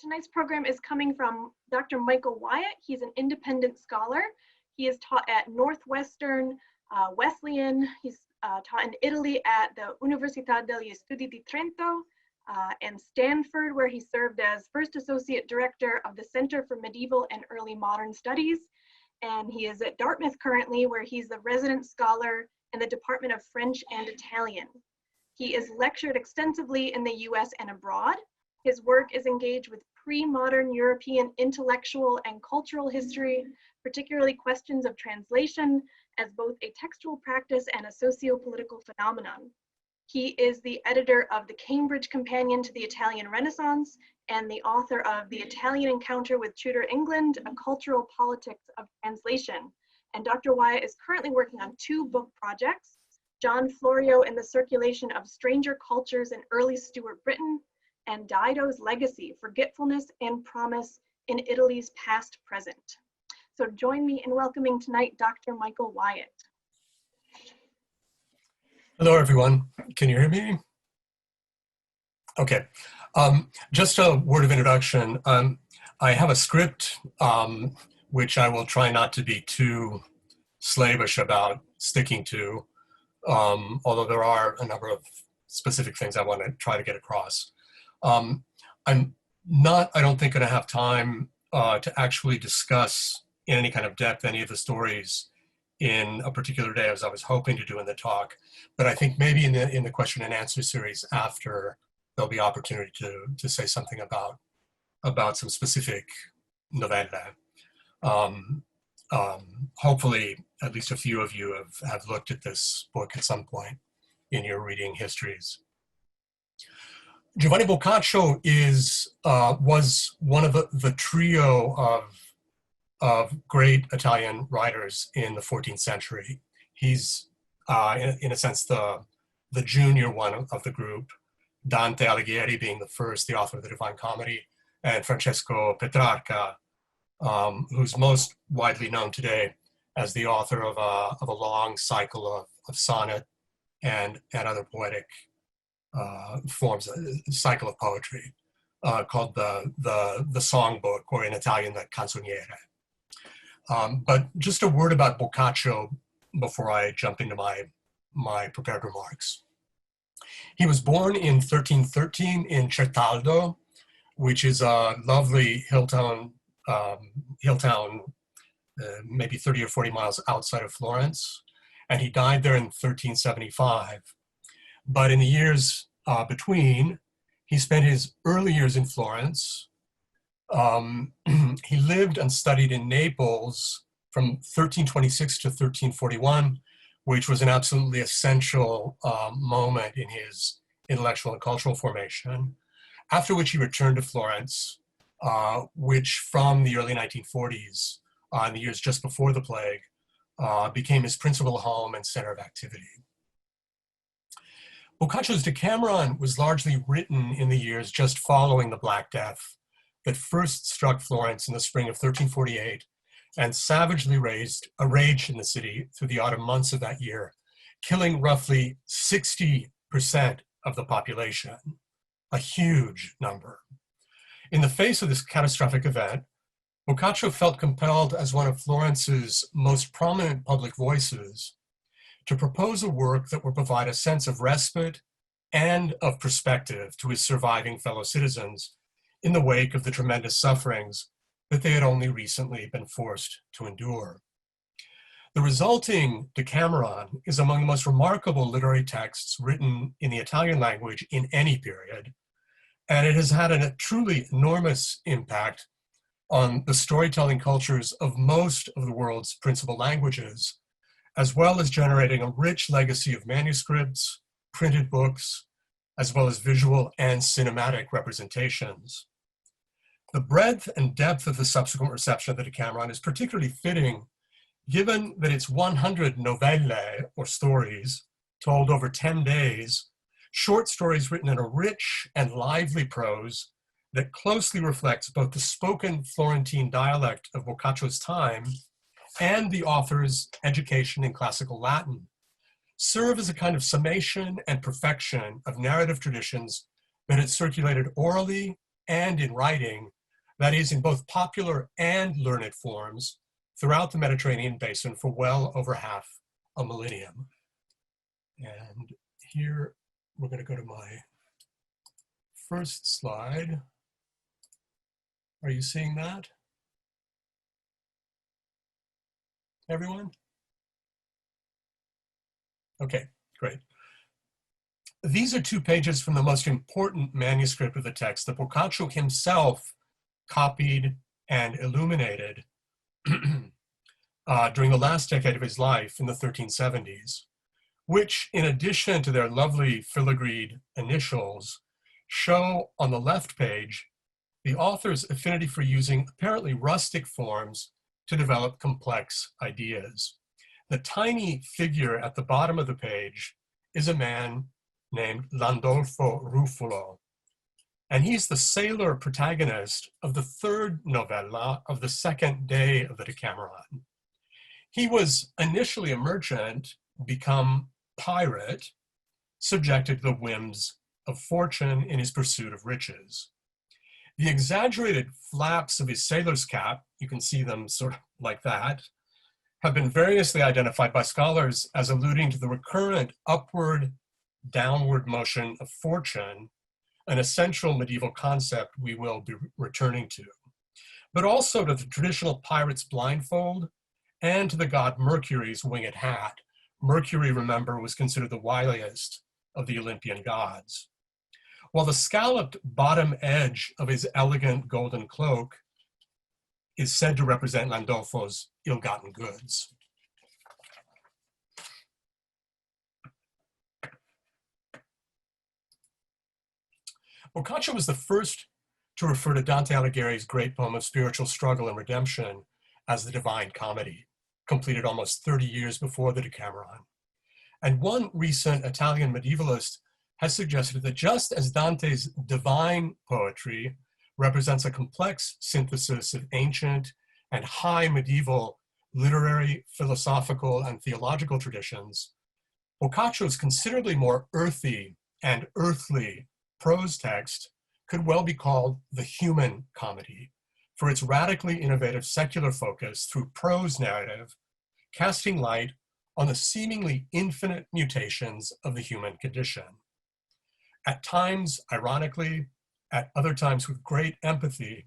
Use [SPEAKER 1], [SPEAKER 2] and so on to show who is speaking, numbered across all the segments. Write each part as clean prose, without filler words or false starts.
[SPEAKER 1] Tonight's program is coming from Dr. Michael Wyatt. He's an independent scholar. He is taught at Northwestern, Wesleyan. He's taught in Italy at the Università degli Studi di Trento and Stanford, where he served as first associate director of the Center for Medieval and Early Modern Studies. And he is at Dartmouth currently, where he's the resident scholar in the Department of French and Italian. He is lectured extensively in the US and abroad. His work is engaged with pre-modern European intellectual and cultural history, particularly questions of translation as both a textual practice and a socio-political phenomenon. He is the editor of the Cambridge Companion to the Italian Renaissance and the author of The Italian Encounter with Tudor England, A Cultural Politics of Translation. And Dr. Wyatt is currently working on 2 book projects, John Florio and the Circulation of Stranger Cultures in Early Stuart Britain, and Dido's Legacy, Forgetfulness and Promise in Italy's Past Present. So join me in welcoming tonight Dr. Michael Wyatt.
[SPEAKER 2] Hello, everyone. Can you hear me? Okay. Just a word of introduction. I have a script, which I will try not to be too slavish about sticking to, although there are a number of specific things I want to try to get across. I'm not, I don't think, going to have time to actually discuss in any kind of depth any of the stories in a particular day, as I was hoping to do in the talk. But I think maybe in the question and answer series after, there'll be opportunity to say something about some specific novella. Hopefully, at least a few of you have looked at this book at some point in your reading histories. Giovanni Boccaccio was one of the trio of great Italian writers in the 14th century. He's, in a sense, the junior one of the group, Dante Alighieri being the first, the author of the Divine Comedy, and Francesco Petrarca, who's most widely known today as the author of a long cycle of sonnet and other poetic forms, a cycle of poetry called the songbook, or in Italian, the canzoniere. But just a word about Boccaccio before I jump into my prepared remarks. He was born in 1313 in Certaldo, which is a lovely hill town, maybe 30 or 40 miles outside of Florence, and he died there in 1375. But in the years between, he spent his early years in Florence. He lived and studied in Naples from 1326 to 1341, which was an absolutely essential moment in his intellectual and cultural formation, after which he returned to Florence, which from the early 1940s, in the years just before the plague, became his principal home and center of activity. Boccaccio's Decameron was largely written in the years just following the Black Death that first struck Florence in the spring of 1348 and savagely raised a rage in the city through the autumn months of that year, killing roughly 60% of the population, a huge number. In the face of this catastrophic event, Boccaccio felt compelled, as one of Florence's most prominent public voices, to propose a work that would provide a sense of respite and of perspective to his surviving fellow citizens in the wake of the tremendous sufferings that they had only recently been forced to endure. The resulting Decameron is among the most remarkable literary texts written in the Italian language in any period, and it has had a truly enormous impact on the storytelling cultures of most of the world's principal languages, as well as generating a rich legacy of manuscripts, printed books, as well as visual and cinematic representations. The breadth and depth of the subsequent reception of the Decameron is particularly fitting, given that its 100 novelle, or stories, told over 10 days, short stories written in a rich and lively prose that closely reflects both the spoken Florentine dialect of Boccaccio's time and the author's education in classical Latin, serve as a kind of summation and perfection of narrative traditions that had circulated orally and in writing, that is, in both popular and learned forms, throughout the Mediterranean basin for well over half a millennium. And here we're going to go to my first slide. Are you seeing that? Everyone? Okay, great. These are 2 pages from the most important manuscript of the text that Boccaccio himself copied and illuminated during the last decade of his life in the 1370s, which, in addition to their lovely filigreed initials, show on the left page the author's affinity for using apparently rustic forms to develop complex ideas. The tiny figure at the bottom of the page is a man named Londolfo Ruffulo, and he's the sailor protagonist of the 3rd novella of the 2nd day of the Decameron. He was initially a merchant, become pirate, subjected to the whims of fortune in his pursuit of riches. The exaggerated flaps of his sailor's cap, you can see them sort of like that, have been variously identified by scholars as alluding to the recurrent upward-downward motion of fortune, an essential medieval concept we will be returning to, but also to the traditional pirate's blindfold and to the god Mercury's winged hat. Mercury, remember, was considered the wiliest of the Olympian gods. While the scalloped bottom edge of his elegant golden cloak is said to represent Landolfo's ill-gotten goods. Boccaccio was the first to refer to Dante Alighieri's great poem of spiritual struggle and redemption as the Divine Comedy, completed almost 30 years before the Decameron. And one recent Italian medievalist has suggested that just as Dante's divine poetry represents a complex synthesis of ancient and high medieval literary, philosophical, and theological traditions, Boccaccio's considerably more earthy and earthly prose text could well be called the human comedy, for its radically innovative secular focus through prose narrative, casting light on the seemingly infinite mutations of the human condition. At times, ironically, at other times with great empathy,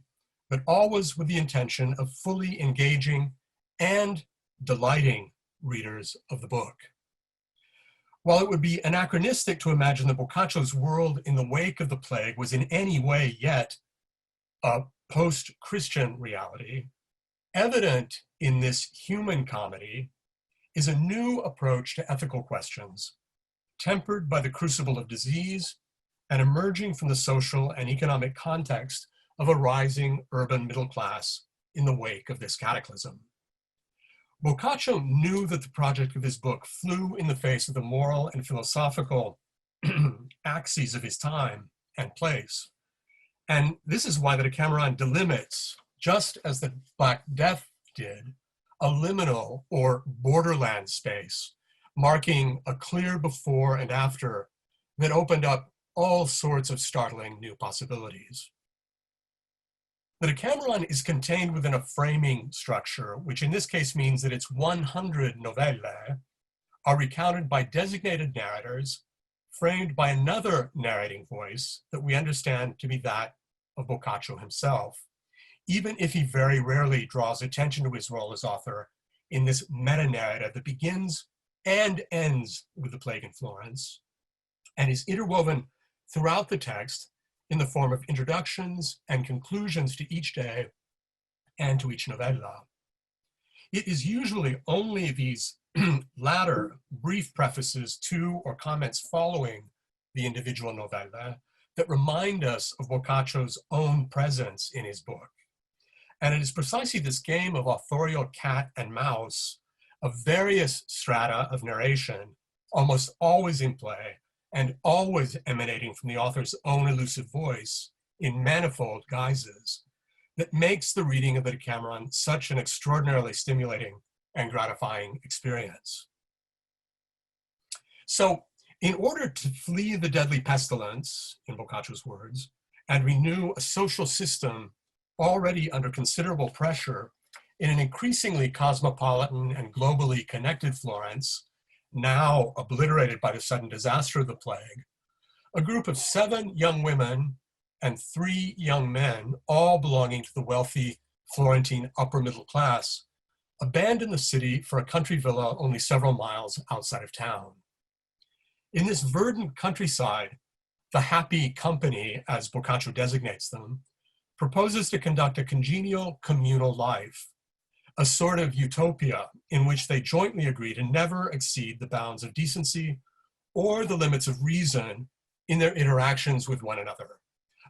[SPEAKER 2] but always with the intention of fully engaging and delighting readers of the book. While it would be anachronistic to imagine that Boccaccio's world in the wake of the plague was in any way yet a post-Christian reality, evident in this human comedy is a new approach to ethical questions, tempered by the crucible of disease and emerging from the social and economic context of a rising urban middle class in the wake of this cataclysm. Boccaccio knew that the project of his book flew in the face of the moral and philosophical axes of his time and place. And this is why the Decameron delimits, just as the Black Death did, a liminal or borderland space, marking a clear before and after that opened up all sorts of startling new possibilities. The Decameron is contained within a framing structure, which in this case means that its 100 novellae are recounted by designated narrators, framed by another narrating voice that we understand to be that of Boccaccio himself, even if he very rarely draws attention to his role as author in this meta-narrative that begins and ends with the plague in Florence, and is interwoven throughout the text in the form of introductions and conclusions to each day and to each novella. It is usually only these latter brief prefaces to or comments following the individual novella that remind us of Boccaccio's own presence in his book. And it is precisely this game of authorial cat and mouse of various strata of narration, almost always in play, and always emanating from the author's own elusive voice in manifold guises, that makes the reading of the Decameron such an extraordinarily stimulating and gratifying experience. So, in order to flee the deadly pestilence, in Boccaccio's words, and renew a social system already under considerable pressure in an increasingly cosmopolitan and globally connected Florence, now obliterated by the sudden disaster of the plague, a group of 7 young women and 3 young men, all belonging to the wealthy Florentine upper middle class, abandoned the city for a country villa only several miles outside of town. In this verdant countryside, the happy company, as Boccaccio designates them, proposes to conduct a congenial communal life, a sort of utopia in which they jointly agree to never exceed the bounds of decency or the limits of reason in their interactions with one another,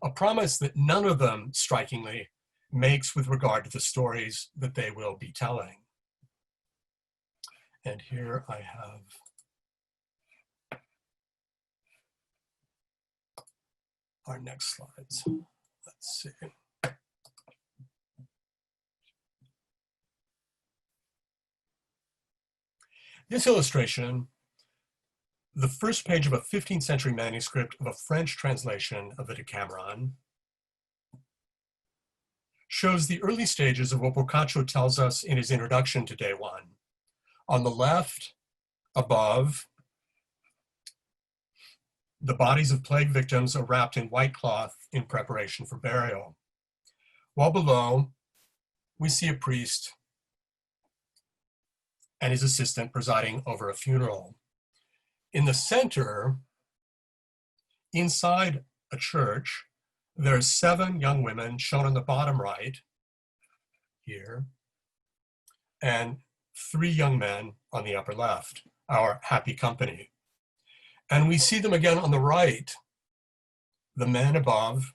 [SPEAKER 2] a promise that none of them, strikingly, makes with regard to the stories that they will be telling. And here I have our next slides. Let's see. This illustration, the first page of a 15th century manuscript of a French translation of the Decameron, shows the early stages of what Boccaccio tells us in his introduction to Day 1. On the left, above, the bodies of plague victims are wrapped in white cloth in preparation for burial. While below, we see a priest and his assistant presiding over a funeral. In the center, inside a church, there are 7 young women shown on the bottom right here, and 3 young men on the upper left, our happy company. And we see them again on the right, the men above,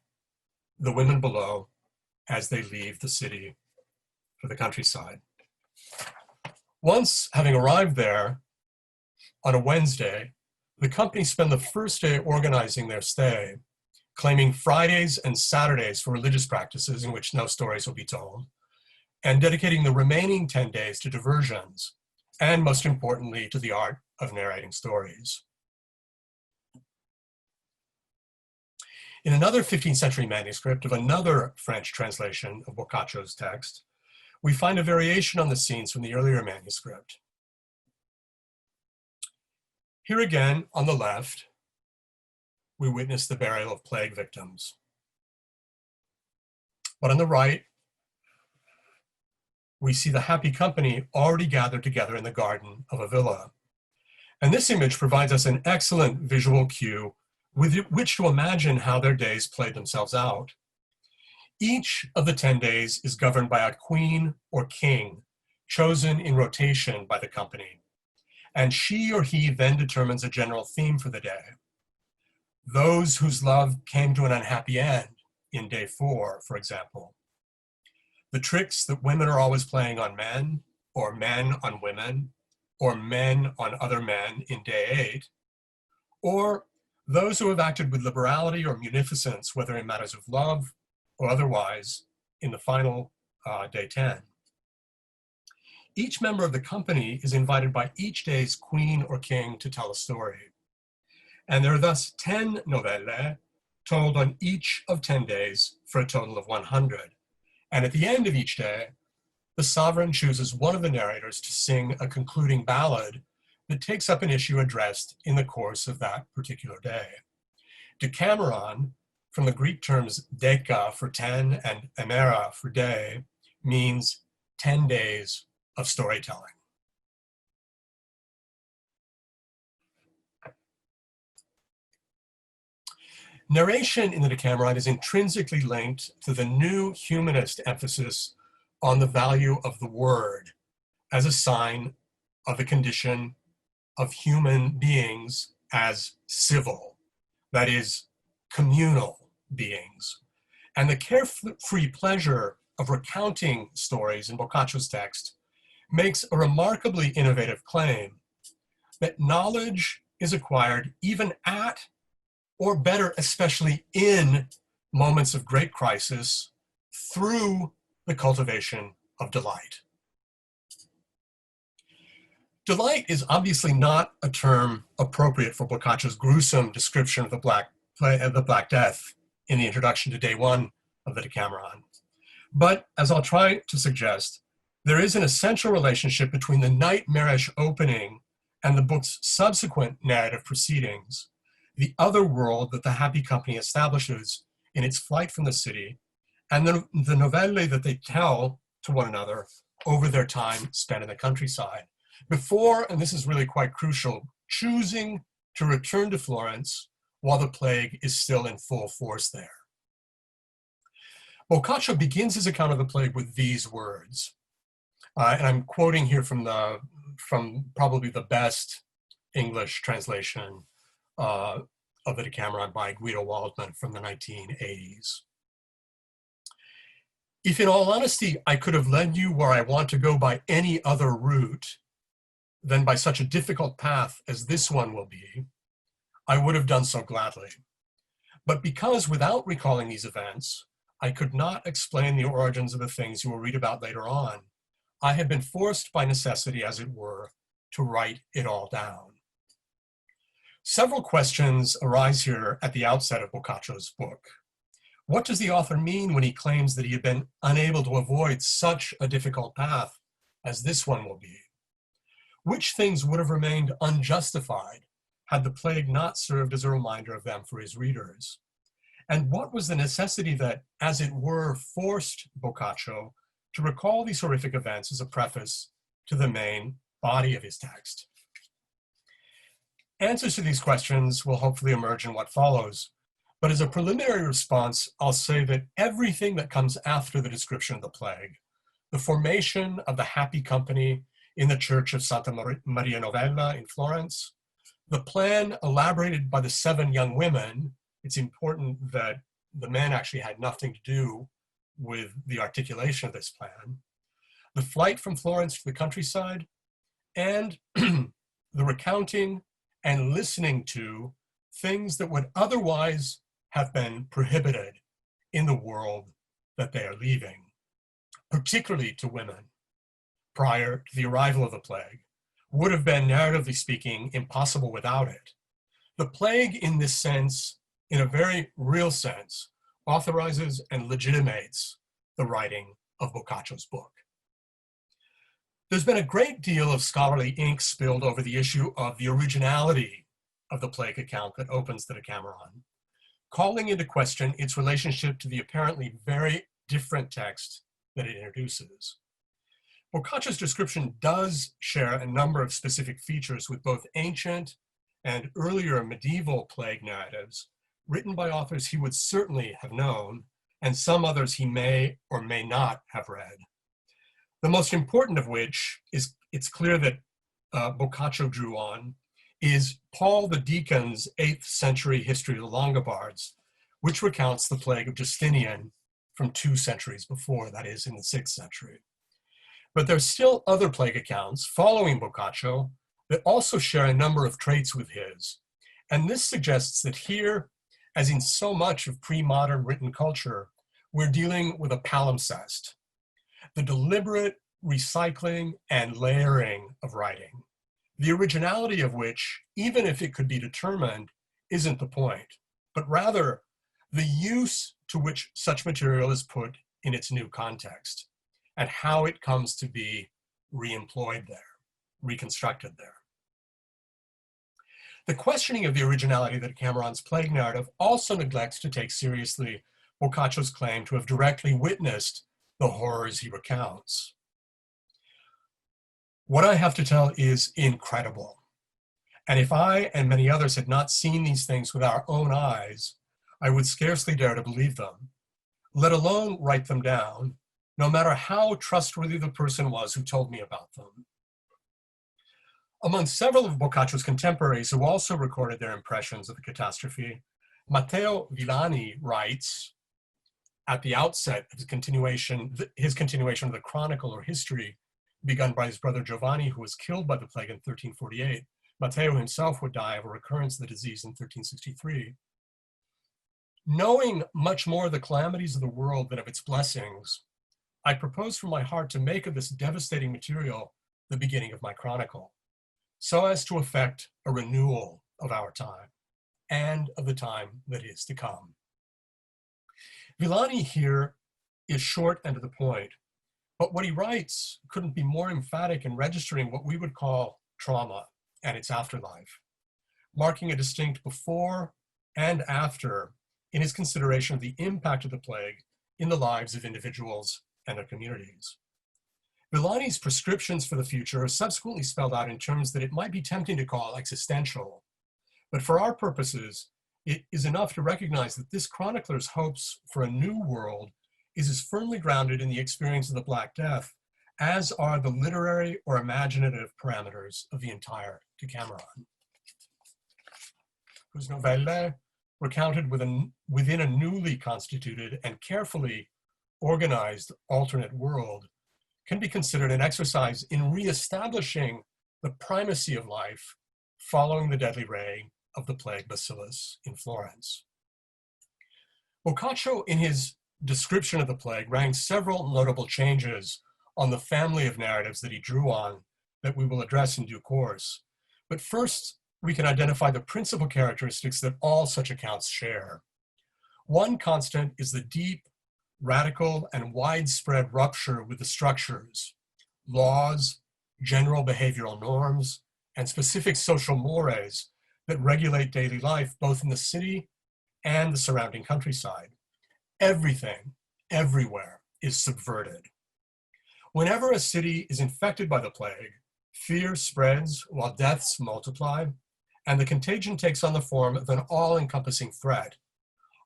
[SPEAKER 2] the women below, as they leave the city for the countryside. Once having arrived there on a Wednesday, the company spend the first day organizing their stay, claiming Fridays and Saturdays for religious practices in which no stories will be told, and dedicating the remaining 10 days to diversions, and most importantly, to the art of narrating stories. In another 15th century manuscript of another French translation of Boccaccio's text, we find a variation on the scenes from the earlier manuscript. Here again, on the left, we witness the burial of plague victims. But on the right, we see the happy company already gathered together in the garden of a villa. And this image provides us an excellent visual cue with which to imagine how their days played themselves out. Each of the 10 days is governed by a queen or king, chosen in rotation by the company, and she or he then determines a general theme for the day. Those whose love came to an unhappy end in day 4, for example. The tricks that women are always playing on men, or men on women, or men on other men in day 8, or those who have acted with liberality or munificence, whether in matters of love or otherwise, in the final day 10. Each member of the company is invited by each day's queen or king to tell a story. And there are thus 10 novelle told on each of 10 days for a total of 100. And at the end of each day, the sovereign chooses one of the narrators to sing a concluding ballad that takes up an issue addressed in the course of that particular day. Decameron, from the Greek terms deca for 10 and emera for day, means 10 days of storytelling. Narration in the Decameron is intrinsically linked to the new humanist emphasis on the value of the word as a sign of the condition of human beings as civil, that is, communal beings. And the carefree pleasure of recounting stories in Boccaccio's text makes a remarkably innovative claim that knowledge is acquired even at, or better, especially in moments of great crisis through the cultivation of delight. Delight is obviously not a term appropriate for Boccaccio's gruesome description of the Black Death in the introduction to day one of the Decameron. But as I'll try to suggest, there is an essential relationship between the nightmarish opening and the book's subsequent narrative proceedings, the other world that the happy company establishes in its flight from the city, and the novelle that they tell to one another over their time spent in the countryside. Before, and this is really quite crucial, choosing to return to Florence while the plague is still in full force there. Boccaccio begins his account of the plague with these words, and I'm quoting here from probably the best English translation of the Decameron by Guido Waldman from the 1980s. If in all honesty I could have led you where I want to go by any other route than by such a difficult path as this one will be, I would have done so gladly. But because without recalling these events, I could not explain the origins of the things you will read about later on, I had been forced by necessity, as it were, to write it all down. Several questions arise here at the outset of Boccaccio's book. What does the author mean when he claims that he had been unable to avoid such a difficult path as this one will be? Which things would have remained unjustified had the plague not served as a reminder of them for his readers? And what was the necessity that, as it were, forced Boccaccio to recall these horrific events as a preface to the main body of his text? Answers to these questions will hopefully emerge in what follows. But as a preliminary response, I'll say that everything that comes after the description of the plague, the formation of the happy company in the church of Santa Maria Novella in Florence, the plan elaborated by the 7 young women, it's important that the men actually had nothing to do with the articulation of this plan, the flight from Florence to the countryside, and the recounting and listening to things that would otherwise have been prohibited in the world that they are leaving, particularly to women, prior to the arrival of the plague, would have been, narratively speaking, impossible without it. The plague, in this sense, in a very real sense, authorizes and legitimates the writing of Boccaccio's book. There's been a great deal of scholarly ink spilled over the issue of the originality of the plague account that opens the Decameron, calling into question its relationship to the apparently very different text that it introduces. Boccaccio's description does share a number of specific features with both ancient and earlier medieval plague narratives written by authors he would certainly have known, and some others he may or may not have read. The most important of which is, it's clear that Boccaccio drew on, is Paul the Deacon's 8th century history of the Longobards, which recounts the plague of Justinian from 2 centuries before, that is in the 6th century. But there's still other plague accounts following Boccaccio that also share a number of traits with his. And this suggests that here, as in so much of pre-modern written culture, we're dealing with a palimpsest, the deliberate recycling and layering of writing, the originality of which, even if it could be determined, isn't the point, but rather the use to which such material is put in its new context and how it comes to be re-employed there, reconstructed there. The questioning of the originality of the Decameron's plague narrative also neglects to take seriously Boccaccio's claim to have directly witnessed the horrors he recounts. What I have to tell is incredible. And if I and many others had not seen these things with our own eyes, I would scarcely dare to believe them, let alone write them down, no matter how trustworthy the person was who told me about them. Among several of Boccaccio's contemporaries who also recorded their impressions of the catastrophe, Matteo Villani writes, at the outset of his continuation of the chronicle or history begun by his brother Giovanni, who was killed by the plague in 1348. Matteo himself would die of a recurrence of the disease in 1363. Knowing much more of the calamities of the world than of its blessings, I propose from my heart to make of this devastating material the beginning of my chronicle, so as to effect a renewal of our time and of the time that is to come. Villani here is short and to the point, but what he writes couldn't be more emphatic in registering what we would call trauma and its afterlife, marking a distinct before and after in his consideration of the impact of the plague in the lives of individuals and their communities. Villani's prescriptions for the future are subsequently spelled out in terms that it might be tempting to call existential, but for our purposes, it is enough to recognize that this chronicler's hopes for a new world is as firmly grounded in the experience of the Black Death as are the literary or imaginative parameters of the entire Decameron, whose novelle, recounted within a newly constituted and carefully organized alternate world, can be considered an exercise in reestablishing the primacy of life following the deadly ray of the plague bacillus in Florence. Boccaccio, in his description of the plague, ranks several notable changes on the family of narratives that he drew on that we will address in due course. But first, we can identify the principal characteristics that all such accounts share. One constant is the deep, radical, and widespread rupture with the structures, laws, general behavioral norms, and specific social mores that regulate daily life both in the city and the surrounding countryside. Everything, everywhere, is subverted. Whenever a city is infected by the plague, fear spreads while deaths multiply, and the contagion takes on the form of an all-encompassing threat,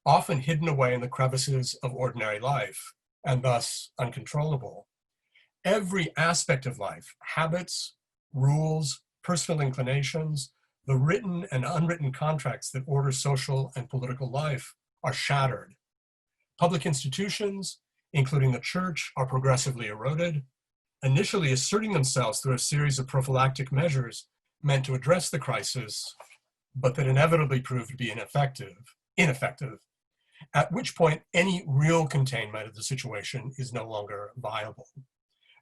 [SPEAKER 2] often hidden away in the crevices of ordinary life, and thus uncontrollable. Every aspect of life, habits, rules, personal inclinations, the written and unwritten contracts that order social and political life are shattered. Public institutions, including the church, are progressively eroded, initially asserting themselves through a series of prophylactic measures meant to address the crisis, but that inevitably proved to be ineffective, at which point any real containment of the situation is no longer viable.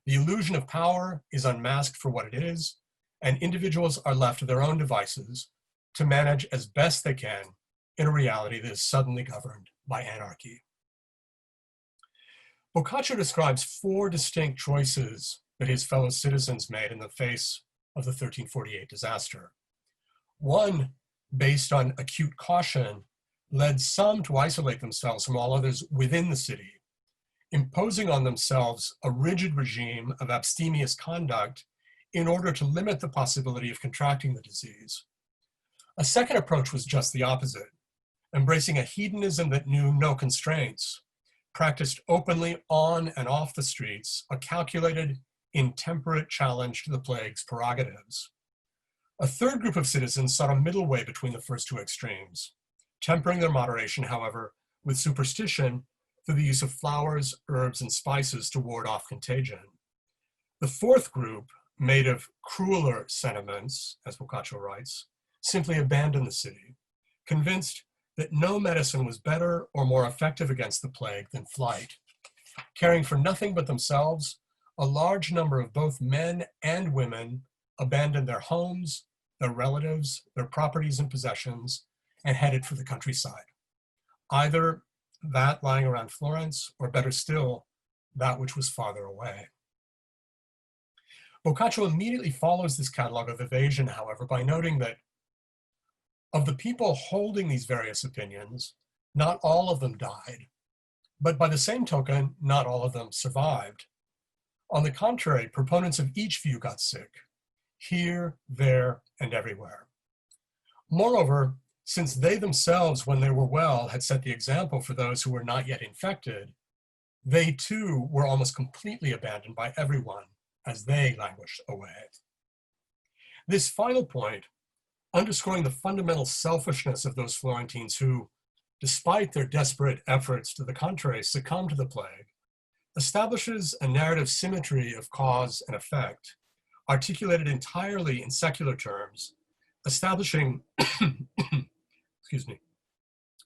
[SPEAKER 2] The illusion of power is unmasked for what it is, and individuals are left to their own devices to manage as best they can in a reality that is suddenly governed by anarchy. Boccaccio describes 4 distinct choices that his fellow citizens made in the face of the 1348 disaster. One, based on acute caution, led some to isolate themselves from all others within the city, imposing on themselves a rigid regime of abstemious conduct in order to limit the possibility of contracting the disease. A second approach was just the opposite, embracing a hedonism that knew no constraints, practiced openly on and off the streets, a calculated, intemperate challenge to the plague's prerogatives. A third group of citizens sought a middle way between the first 2 extremes, tempering their moderation, however, with superstition through the use of flowers, herbs, and spices to ward off contagion. The fourth group, made of crueler sentiments, as Boccaccio writes, simply abandoned the city, convinced that no medicine was better or more effective against the plague than flight. Caring for nothing but themselves, a large number of both men and women abandoned their homes, their relatives, their properties and possessions, and headed for the countryside. Either that lying around Florence, or better still, that which was farther away. Boccaccio immediately follows this catalog of evasion, however, by noting that of the people holding these various opinions, not all of them died, but by the same token, not all of them survived. On the contrary, proponents of each view got sick, here, there, and everywhere. Moreover, since they themselves, when they were well, had set the example for those who were not yet infected, they too were almost completely abandoned by everyone as they languished away. This final point, underscoring the fundamental selfishness of those Florentines who, despite their desperate efforts to the contrary, succumbed to the plague, establishes a narrative symmetry of cause and effect, articulated entirely in secular terms, establishing excuse me,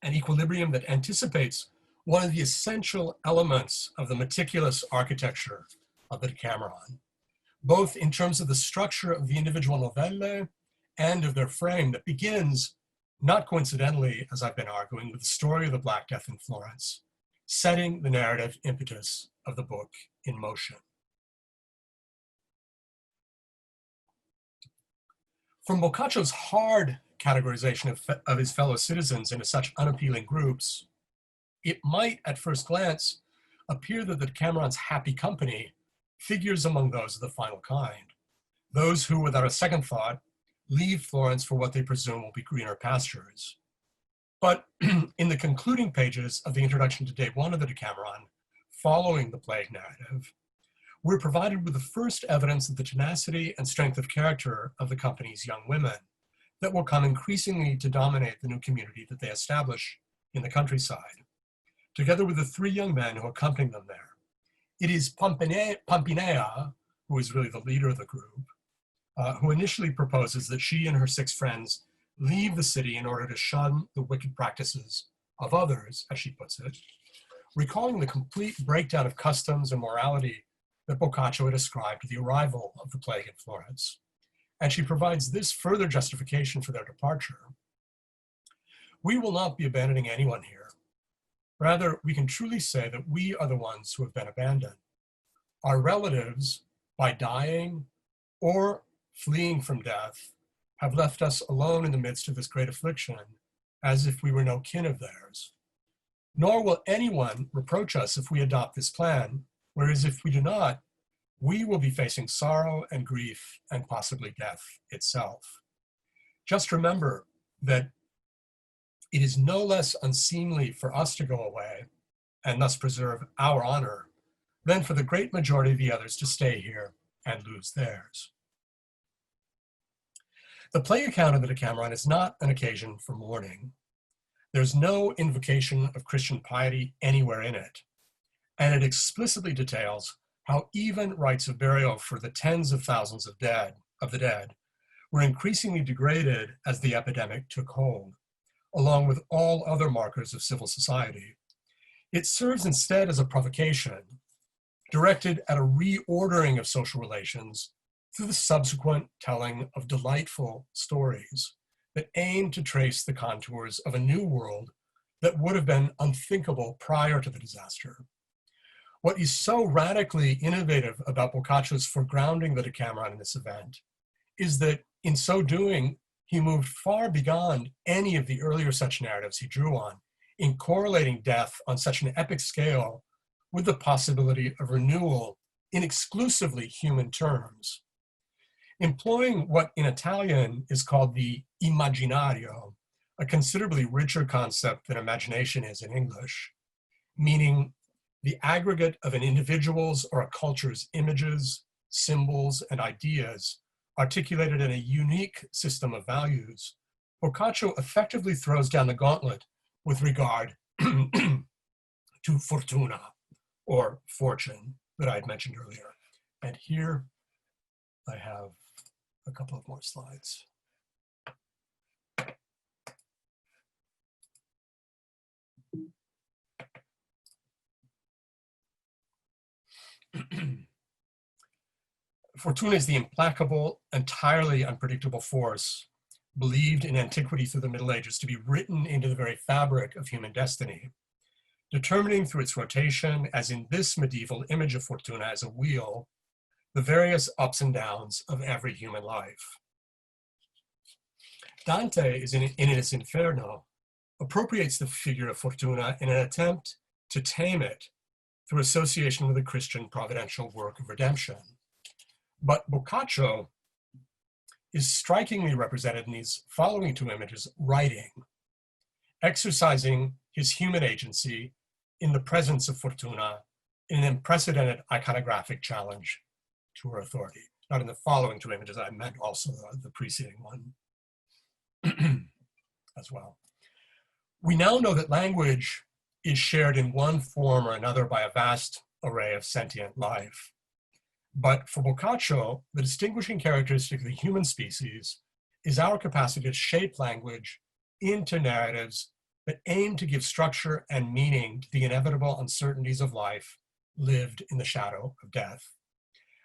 [SPEAKER 2] an equilibrium that anticipates one of the essential elements of the meticulous architecture of the Decameron, both in terms of the structure of the individual novelle and of their frame that begins, not coincidentally, as I've been arguing, with the story of the Black Death in Florence, setting the narrative impetus of the book in motion. From Boccaccio's hard categorization of his fellow citizens into such unappealing groups, it might, at first glance, appear that the Decameron's happy company figures among those of the final kind, those who, without a second thought, leave Florence for what they presume will be greener pastures. But in the concluding pages of the introduction to Day 1 of the Decameron, following the plague narrative, we're provided with the first evidence of the tenacity and strength of character of the company's young women that will come increasingly to dominate the new community that they establish in the countryside, together with the three young men who accompany them there. It is Pampinea, who is really the leader of the group, who initially proposes that she and her 6 friends leave the city in order to shun the wicked practices of others, as she puts it, recalling the complete breakdown of customs and morality that Boccaccio had ascribed to the arrival of the plague in Florence. And she provides this further justification for their departure. We will not be abandoning anyone here. Rather, we can truly say that we are the ones who have been abandoned. Our relatives, by dying or fleeing from death, have left us alone in the midst of this great affliction, as if we were no kin of theirs. Nor will anyone reproach us if we adopt this plan, whereas if we do not, we will be facing sorrow and grief and possibly death itself. Just remember that it is no less unseemly for us to go away and thus preserve our honor than for the great majority of the others to stay here and lose theirs. The plague account of the Decameron is not an occasion for mourning. There's no invocation of Christian piety anywhere in it, and it explicitly details how even rites of burial for the tens of thousands of the dead were increasingly degraded as the epidemic took hold, along with all other markers of civil society. It serves instead as a provocation directed at a reordering of social relations through the subsequent telling of delightful stories that aim to trace the contours of a new world that would have been unthinkable prior to the disaster. What is so radically innovative about Boccaccio's foregrounding the Decameron in this event is that in so doing, he moved far beyond any of the earlier such narratives he drew on, in correlating death on such an epic scale with the possibility of renewal in exclusively human terms. Employing what in Italian is called the immaginario, a considerably richer concept than imagination is in English, meaning the aggregate of an individual's or a culture's images, symbols, and ideas articulated in a unique system of values, Boccaccio effectively throws down the gauntlet with regard to Fortuna, or fortune, that I had mentioned earlier. And here I have a couple of more slides. Fortuna is the implacable, entirely unpredictable force believed in antiquity through the Middle Ages to be written into the very fabric of human destiny, determining through its rotation, as in this medieval image of Fortuna as a wheel, the various ups and downs of every human life. Dante is in his Inferno, appropriates the figure of Fortuna in an attempt to tame it through association with the Christian providential work of redemption. But Boccaccio is strikingly represented in these following 2 images, writing, exercising his human agency in the presence of Fortuna in an unprecedented iconographic challenge to her authority. Not in the following 2 images, I meant also the preceding one as well. We now know that language is shared in one form or another by a vast array of sentient life. But for Boccaccio, the distinguishing characteristic of the human species is our capacity to shape language into narratives that aim to give structure and meaning to the inevitable uncertainties of life lived in the shadow of death.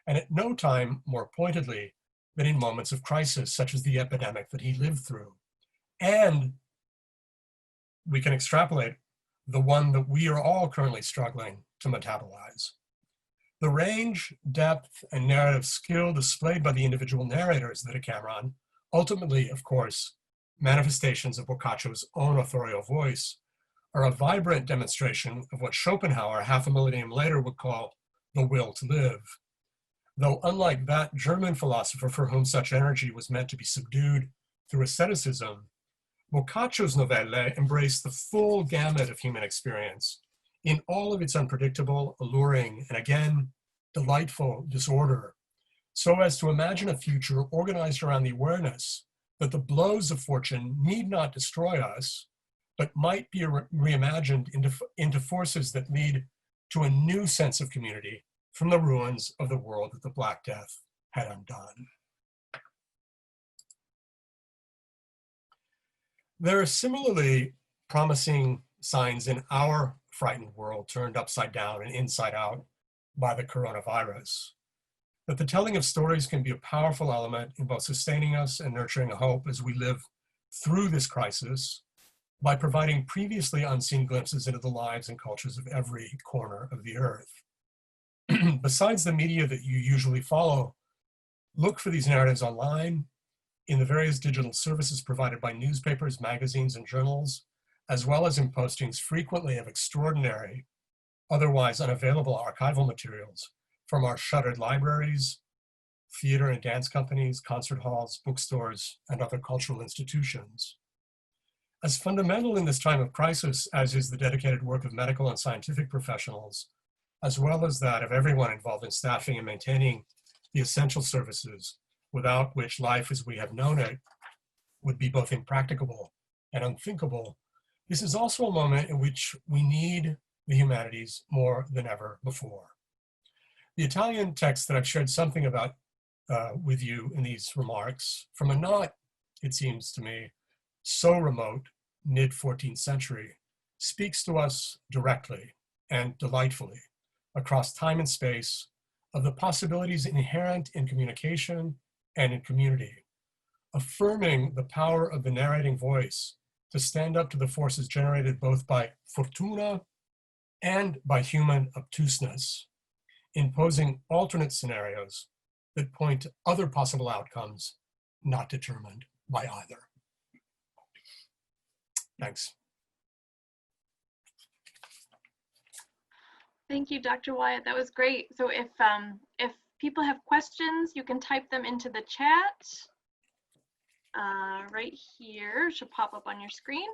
[SPEAKER 2] And at no time more pointedly than in moments of crisis, such as the epidemic that he lived through. And we can extrapolate the one that we are all currently struggling to metabolize. The range, depth, and narrative skill displayed by the individual narrators of the Decameron, ultimately, of course, manifestations of Boccaccio's own authorial voice, are a vibrant demonstration of what Schopenhauer half a millennium later would call the will to live. Though unlike that German philosopher for whom such energy was meant to be subdued through asceticism, Boccaccio's novelle embraced the full gamut of human experience in all of its unpredictable, alluring, and again, delightful disorder, so as to imagine a future organized around the awareness that the blows of fortune need not destroy us, but might be reimagined into forces that lead to a new sense of community from the ruins of the world that the Black Death had undone. There are similarly promising signs in our frightened world turned upside down and inside out by the coronavirus. That the telling of stories can be a powerful element in both sustaining us and nurturing a hope as we live through this crisis by providing previously unseen glimpses into the lives and cultures of every corner of the earth. Besides the media that you usually follow, look for these narratives online, in the various digital services provided by newspapers, magazines, and journals, as well as in postings frequently of extraordinary, otherwise unavailable archival materials from our shuttered libraries, theater and dance companies, concert halls, bookstores, and other cultural institutions. As fundamental in this time of crisis as is the dedicated work of medical and scientific professionals, as well as that of everyone involved in staffing and maintaining the essential services, without which life as we have known it would be both impracticable and unthinkable, this is also a moment in which we need the humanities more than ever before. The Italian text that I've shared something about with you in these remarks, from a not, it seems to me, so remote mid-14th century, speaks to us directly and delightfully across time and space of the possibilities inherent in communication and in community, affirming the power of the narrating voice to stand up to the forces generated both by Fortuna and by human obtuseness, imposing alternate scenarios that point to other possible outcomes not determined by either. Thanks.
[SPEAKER 1] Thank you, Dr. Wyatt. That was great. So if people have questions, you can type them into the chat. Right here, should pop up on your screen.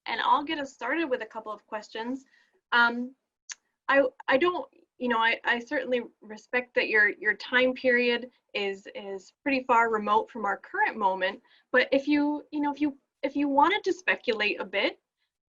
[SPEAKER 1] And I'll get us started with a couple of questions. I don't, you know, I certainly respect that your time period is pretty far remote from our current moment. But if you wanted to speculate a bit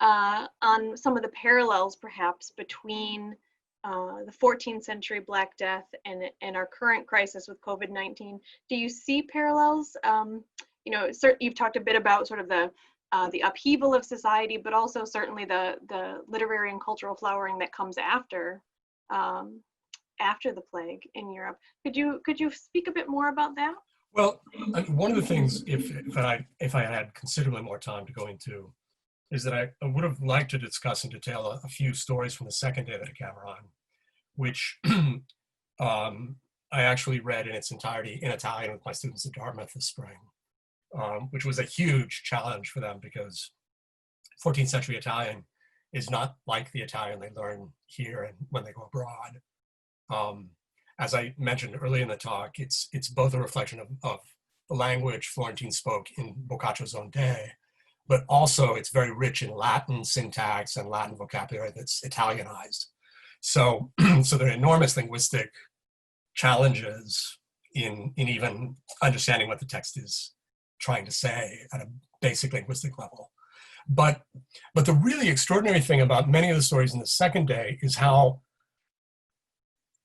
[SPEAKER 1] on some of the parallels, perhaps between the 14th century Black Death and our current crisis with COVID-19, do you see parallels? You know, you've talked a bit about sort of the upheaval of society, but also certainly the literary and cultural flowering that comes after the plague in Europe. Could you speak a bit more about that?
[SPEAKER 2] Well, one of the things, if I had considerably more time to go into, is that I would have liked to discuss in detail a few stories from the second day of the Decameron, which I actually read in its entirety in Italian with my students at Dartmouth this spring, which was a huge challenge for them because 14th century Italian is not like the Italian they learn here and when they go abroad. As I mentioned early in the talk, it's both a reflection of the language Florentine spoke in Boccaccio's own day, but also it's very rich in Latin syntax and Latin vocabulary that's Italianized. So, so there are enormous linguistic challenges in even understanding what the text is trying to say at a basic linguistic level. But the really extraordinary thing about many of the stories in the second day is how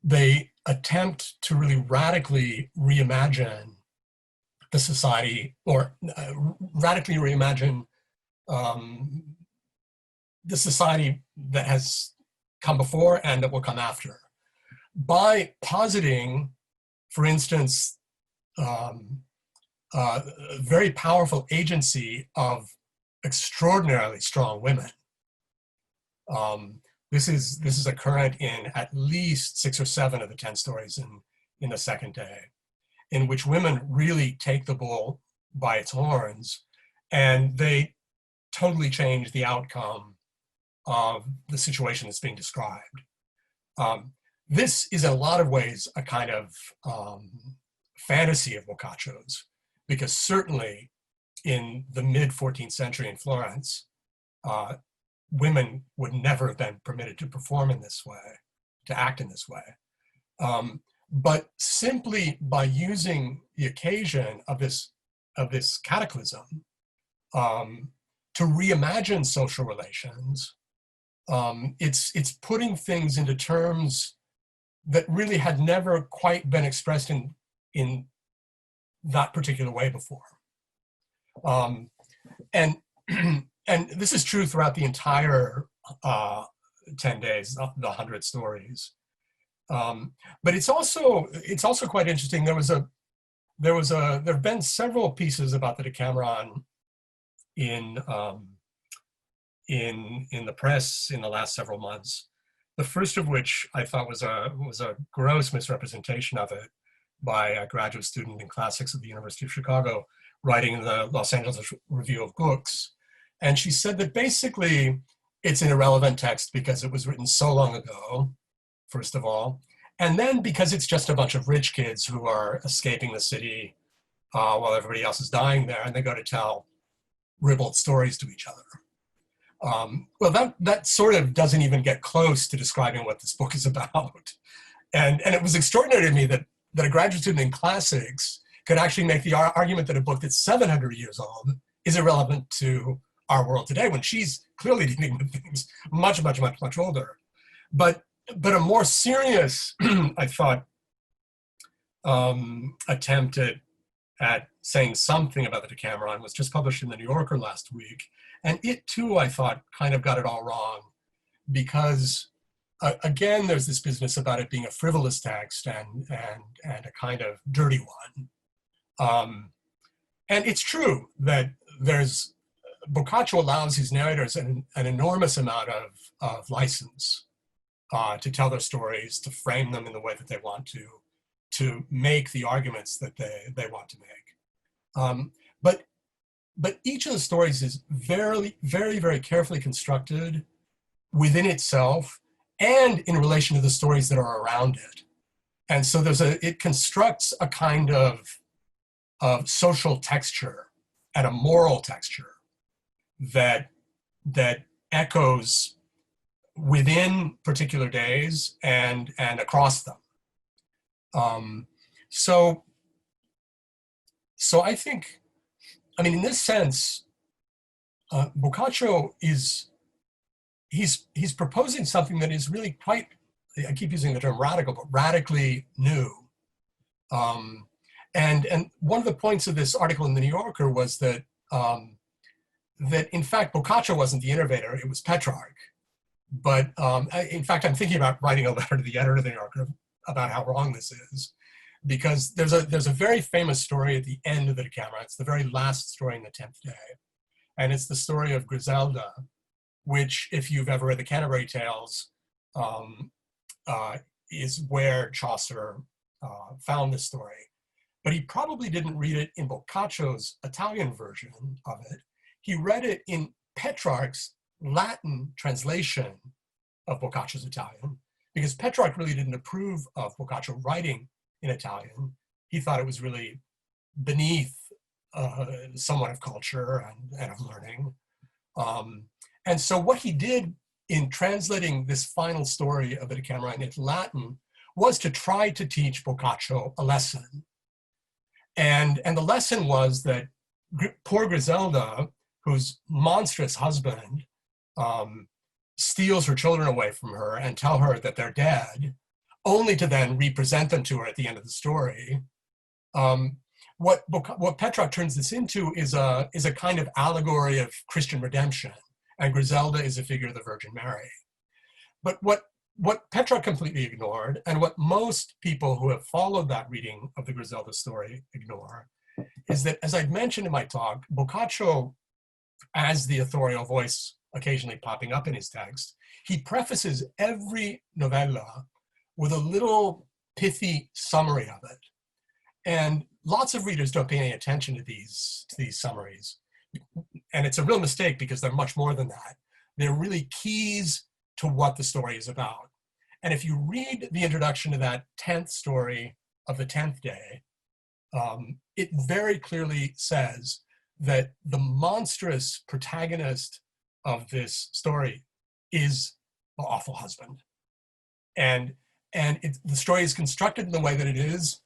[SPEAKER 2] they attempt to really radically reimagine the society, or radically reimagine the society that has come before and that will come after, by positing, for instance, very powerful agency of extraordinarily strong women. This is occurrent in at least 6 or 7 of the 10 stories in the second day, in which women really take the bull by its horns, and they totally change the outcome of the situation that's being described. This is in a lot of ways a kind of fantasy of Boccaccio's, because certainly in the mid 14th century in Florence, women would never have been permitted to perform in this way, to act in this way. But simply by using the occasion of this cataclysm to reimagine social relations, it's putting things into terms that really had never quite been expressed in that particular way before. And this is true throughout the entire 10 days, the 100 stories. But it's also quite interesting. There have been several pieces about the Decameron in the press in the last several months. The first of which I thought was a gross misrepresentation of it by a graduate student in classics at the University of Chicago, writing in the Los Angeles Review of Books. And she said that basically it's an irrelevant text because it was written so long ago, first of all, and then because it's just a bunch of rich kids who are escaping the city while everybody else is dying there, and they go to tell ribald stories to each other. Well, that sort of doesn't even get close to describing what this book is about. And it was extraordinary to me that a graduate student in classics could actually make the argument that a book that's 700 years old is irrelevant to our world today, when she's clearly dealing with things much, much, much, much older. But a more serious, I thought, attempt at saying something about the Decameron was just published in the New Yorker last week. And it too, I thought, kind of got it all wrong, because again, there's this business about it being a frivolous text and a kind of dirty one. And it's true that Boccaccio allows his narrators an enormous amount of license to tell their stories, to frame them in the way that they want to make the arguments that they want to make. But each of the stories is very, very, very carefully constructed within itself and in relation to the stories that are around it. And so it constructs a kind of social texture and a moral texture that echoes within particular days and across them. So I think, in this sense, Boccaccio he's proposing something that is really quite, I keep using the term radical, but radically new. And one of the points of this article in the New Yorker was that in fact Boccaccio wasn't the innovator, it was Petrarch. But in fact, I'm thinking about writing a letter to the editor of the New Yorker about how wrong this is, because there's a very famous story at the end of the Decameron. It's the very last story in the 10th day, and it's the story of Griselda, which, if you've ever read the Canterbury Tales, is where Chaucer found this story. But he probably didn't read it in Boccaccio's Italian version of it. He read it in Petrarch's Latin translation of Boccaccio's Italian, because Petrarch really didn't approve of Boccaccio writing in Italian. He thought it was really beneath somewhat of culture and of learning. And so what he did in translating this final story of the Decameron into Latin was to try to teach Boccaccio a lesson. And the lesson was that poor Griselda, whose monstrous husband steals her children away from her and tell her that they're dead, only to then represent them to her at the end of the story. What Petrarch turns this into is a kind of allegory of Christian redemption, and Griselda is a figure of the Virgin Mary. But what Petrarch completely ignored, and what most people who have followed that reading of the Griselda story ignore, is that, as I'd mentioned in my talk, Boccaccio as the authorial voice occasionally popping up in his text, he prefaces every novella with a little pithy summary of it. And lots of readers don't pay any attention to these summaries. And it's a real mistake because they're much more than that. They're really keys to what the story is about. And if you read the introduction to that 10th story of the 10th day, it very clearly says that the monstrous protagonist of this story is the awful husband. And the story is constructed in the way that it is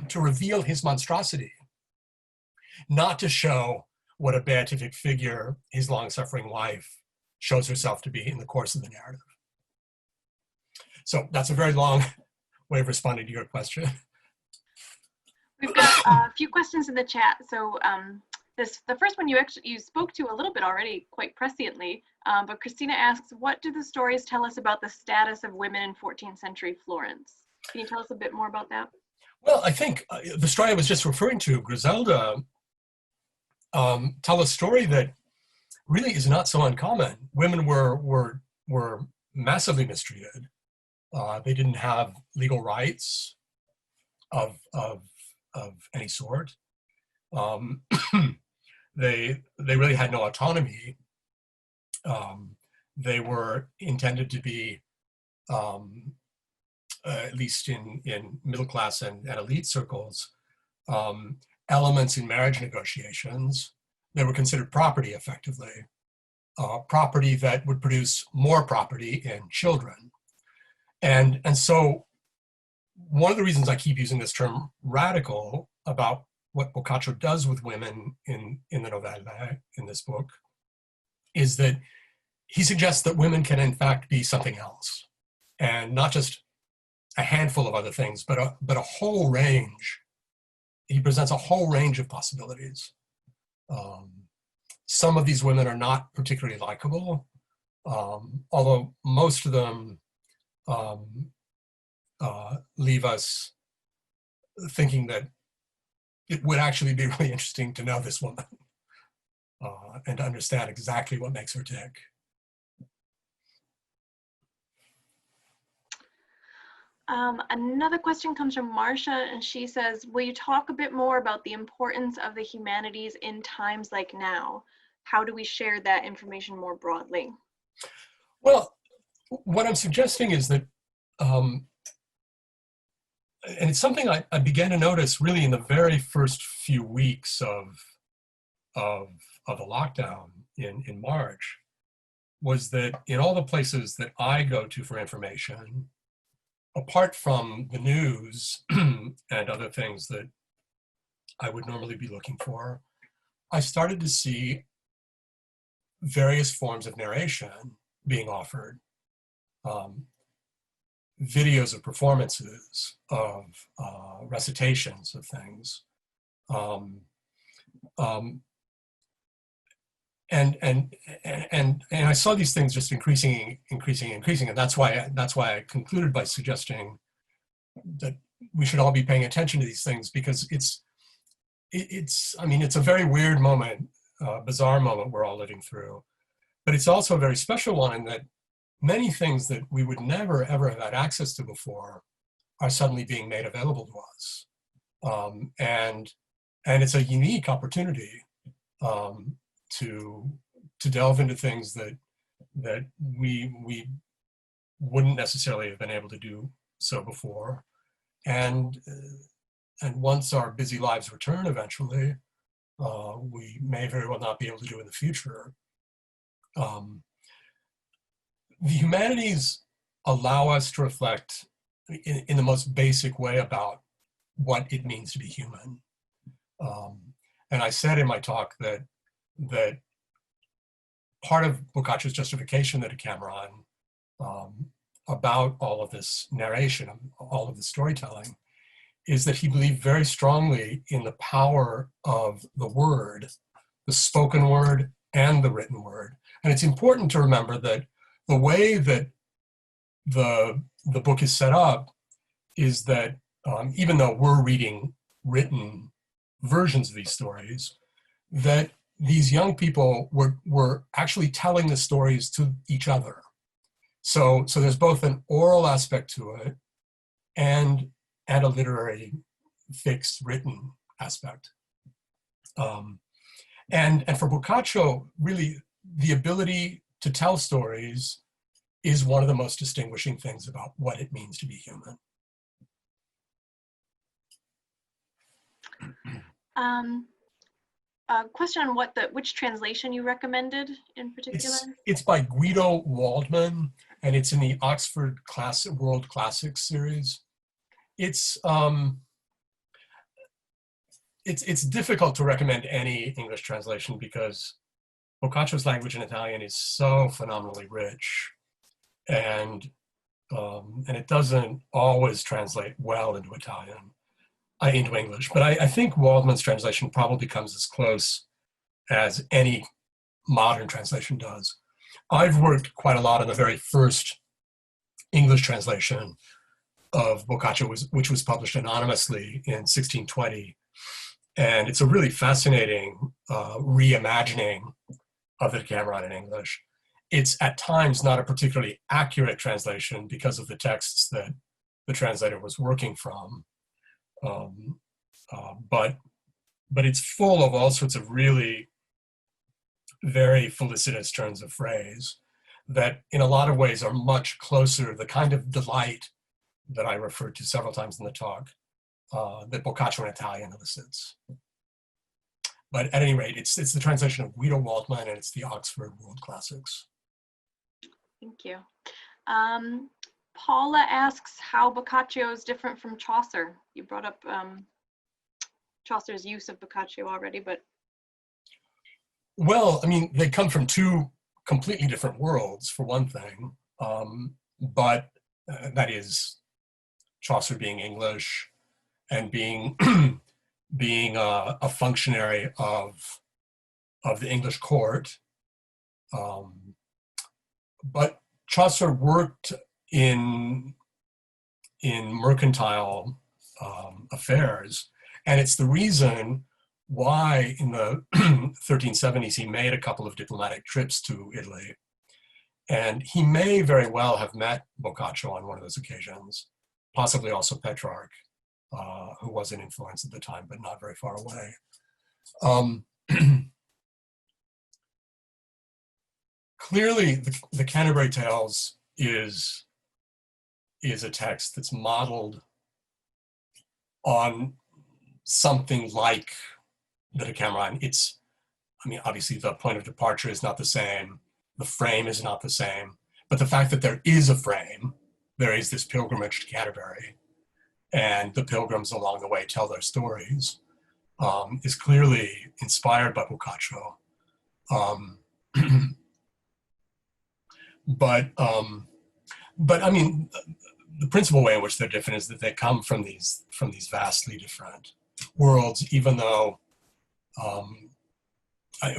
[SPEAKER 2] to reveal his monstrosity, not to show what a beatific figure his long-suffering wife shows herself to be in the course of the narrative. So that's a very long way of responding to your question.
[SPEAKER 1] We've got a few questions in the chat. So the first one you spoke to a little bit already, quite presciently, but Christina asks, what do the stories tell us about the status of women in 14th century Florence? Can you tell us a bit more about that?
[SPEAKER 2] Well, I think the story I was just referring to, Griselda, tell a story that really is not so uncommon. Women were massively mistreated. They didn't have legal rights of any sort. They really had no autonomy. They were intended to be, at least in middle class and elite circles, elements in marriage negotiations. They were considered property, effectively, property that would produce more property in children. And so one of the reasons I keep using this term radical about what Boccaccio does with women in the novella, in this book, is that he suggests that women can in fact be something else, and not just a handful of other things, but a whole range. He presents a whole range of possibilities. Some of these women are not particularly likable, although most of them leave us thinking that it would actually be really interesting to know this woman and to understand exactly what makes her tick.
[SPEAKER 1] Another question comes from Marcia, and she says, will you talk a bit more about the importance of the humanities in times like now? How do we share that information more broadly?
[SPEAKER 2] Well, what I'm suggesting is that, and it's something I began to notice really in the very first few weeks of the lockdown in March, was that in all the places that I go to for information, apart from the news and other things that I would normally be looking for, I started to see various forms of narration being offered. Videos of performances, of recitations of things. And I saw these things just increasing, and that's why I concluded by suggesting that we should all be paying attention to these things, because it's a very weird moment, bizarre moment we're all living through, but it's also a very special one in that many things that we would never ever have had access to before are suddenly being made available to us, and it's a unique opportunity to delve into things that we wouldn't necessarily have been able to do so before, and once our busy lives return eventually, we may very well not be able to do in the future. The humanities allow us to reflect in the most basic way about what it means to be human. And I said in my talk that part of Boccaccio's justification of the Decameron about all of this narration, all of the storytelling, is that he believed very strongly in the power of the word, the spoken word and the written word. And it's important to remember that the way that the book is set up is that even though we're reading written versions of these stories, that these young people were actually telling the stories to each other. So there's both an oral aspect to it and a literary fixed written aspect. And for Boccaccio, really, the ability to tell stories is one of the most distinguishing things about what it means to be human.
[SPEAKER 1] A question on which translation you recommended in particular?
[SPEAKER 2] It's by Guido Waldman, and it's in the Oxford World Classics series. It's difficult to recommend any English translation because Boccaccio's language in Italian is so phenomenally rich, and it doesn't always translate well into into English. But I think Waldman's translation probably comes as close as any modern translation does. I've worked quite a lot on the very first English translation of Boccaccio, which was published anonymously in 1620. And it's a really fascinating reimagining of the Decameron in English. It's at times not a particularly accurate translation because of the texts that the translator was working from. But it's full of all sorts of really very felicitous turns of phrase that in a lot of ways are much closer, the kind of delight that I referred to several times in the talk that Boccaccio in Italian elicits. But at any rate, it's the translation of Guido Waldman, and it's the Oxford World Classics.
[SPEAKER 1] Thank you. Paula asks how Boccaccio is different from Chaucer. You brought up Chaucer's use of Boccaccio already, but.
[SPEAKER 2] Well, I mean, they come from two completely different worlds, for one thing, but that is Chaucer being English and being being a functionary of the English court. But Chaucer worked in mercantile affairs, and it's the reason why in the 1370s he made a couple of diplomatic trips to Italy. And he may very well have met Boccaccio on one of those occasions, possibly also Petrarch, who was in Florence at the time, but not very far away. Clearly, the Canterbury Tales is a text that's modeled on something like the Decameron. I mean, obviously the point of departure is not the same, the frame is not the same, but the fact that there is a frame, there is this pilgrimage to Canterbury, and the pilgrims along the way tell their stories, is clearly inspired by Boccaccio. But I mean, the principal way in which they're different is that they come from these vastly different worlds, even though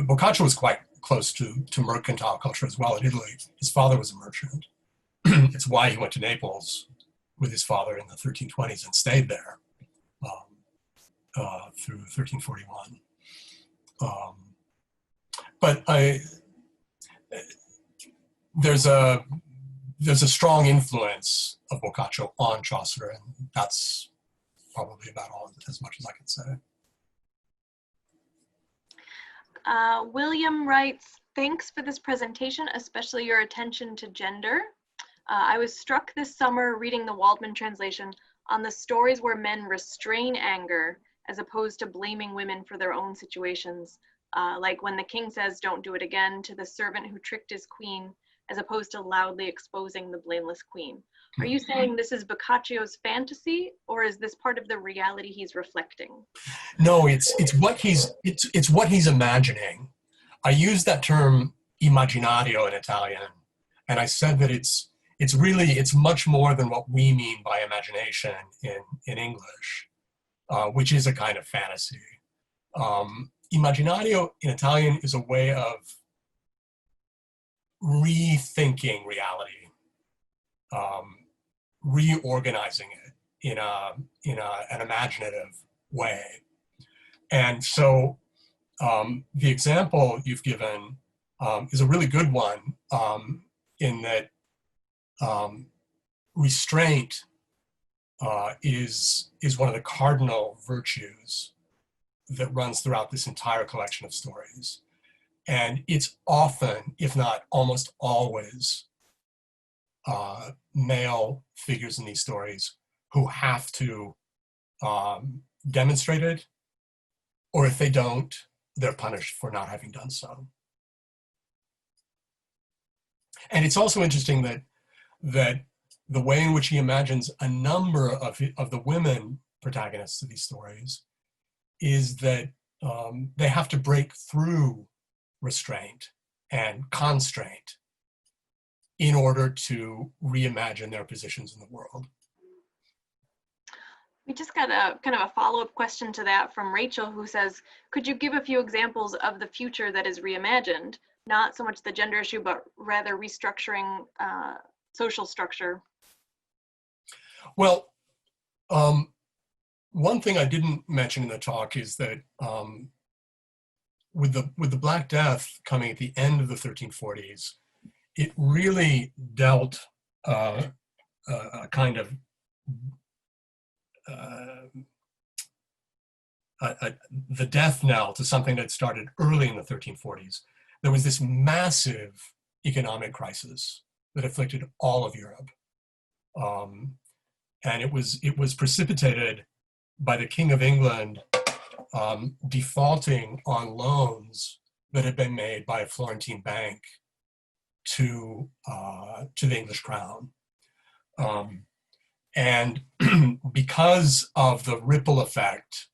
[SPEAKER 2] Boccaccio was quite close to mercantile culture as well in Italy. His father was a merchant. It's why he went to Naples with his father in the 1320s and stayed there through 1341. But there's a strong influence of Boccaccio on Chaucer, and that's probably about as much as I can say.
[SPEAKER 1] William writes, thanks for this presentation, especially your attention to gender. I was struck this summer reading the Waldman translation on the stories where men restrain anger as opposed to blaming women for their own situations. Like when the king says, don't do it again, to the servant who tricked his queen, as opposed to loudly exposing the blameless queen. Are you saying this is Boccaccio's fantasy, or is this part of the reality he's reflecting?
[SPEAKER 2] No, it's what he's imagining. I use that term immaginario in Italian, and I said that it's much more than what we mean by imagination in English, which is a kind of fantasy. Immaginario in Italian is a way of rethinking reality, reorganizing it in an imaginative way. And so the example you've given is a really good one, in that restraint is one of the cardinal virtues that runs throughout this entire collection of stories. And it's often, if not almost always, male figures in these stories who have to demonstrate it, or if they don't, they're punished for not having done so. And it's also interesting that the way in which he imagines a number of the women protagonists of these stories is that they have to break through restraint and constraint in order to reimagine their positions in the world.
[SPEAKER 1] We just got a kind of a follow-up question to that from Rachel, who says, could you give a few examples of the future that is reimagined? Not so much the gender issue, but rather restructuring social structure.
[SPEAKER 2] Well, one thing I didn't mention in the talk is that with the Black Death coming at the end of the 1340s, it really dealt a kind of the death knell to something that started early in the 1340s. There was this massive economic crisis that afflicted all of Europe. And it was precipitated by the King of England defaulting on loans that had been made by a Florentine bank to the English crown. And because of the ripple effect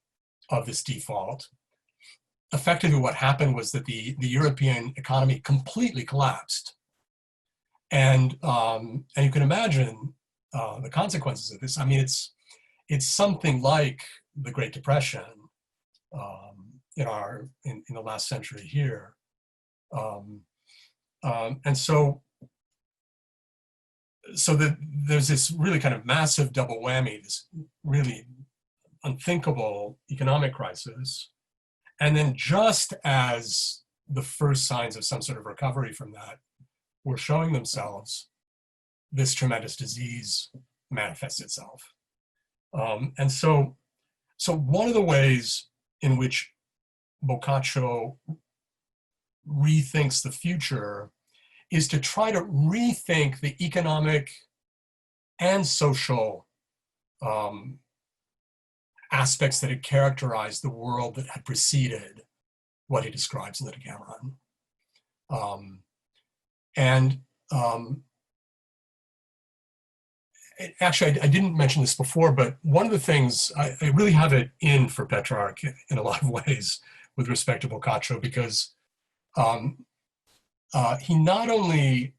[SPEAKER 2] of this default, effectively what happened was that the European economy completely collapsed. And you can imagine the consequences of this. I mean, it's something like the Great Depression in the last century here. And so that there's this really kind of massive double whammy, this really unthinkable economic crisis. And then just as the first signs of some sort of recovery from that were showing themselves, this tremendous disease manifests itself. And so one of the ways in which Boccaccio rethinks the future is to try to rethink the economic and social aspects that had characterized the world that had preceded what he describes in the Decameron. Actually, I didn't mention this before, but one of the things, I really have it in for Petrarch in a lot of ways with respect to Boccaccio, because he not only